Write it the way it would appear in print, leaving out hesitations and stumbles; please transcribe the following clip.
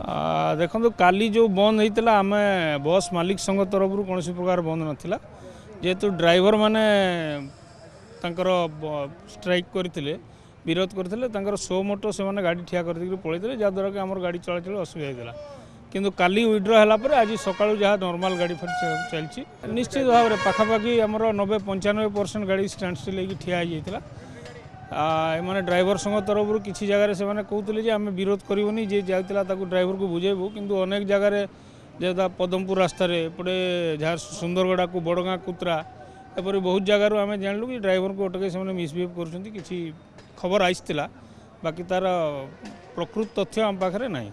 देखो काली जो बंद होता आम बस मालिक संघ तरफ कौन प्रकार बंद नाला जेहेतु ड्राइवर माने स्ट्राइक करते विरोध करते शो मोटो से गाड़ी ठिया कर पलैते जहाद्वारा कि आम गाड़ी चलाचल असुविधा होता किंतु काली विड्र है आज सका जहाँ नॉर्मल गाड़ी चलती निश्चित भाव में पाखापाखि आम 90-95% गाड़ी स्टैंड स्टिल होगी ठिया होता मैंने ड्राइवर संघ तरफ किसी जगह से कहते आम विरोध करनी जे जाता ड्राइवर को बुझेबू किंतु अनेक जगार जेदा पदमपुर रास्तार एपटे जहाँ सुंदरगढ़ा को बड़गाँ कुत्रा एपरी बहुत जगार आम जानलु कि ड्राइवर को अटके से मिसबिहेव कर खबर आईला बाकी तार प्रकृत तथ्य आम पाखे ना।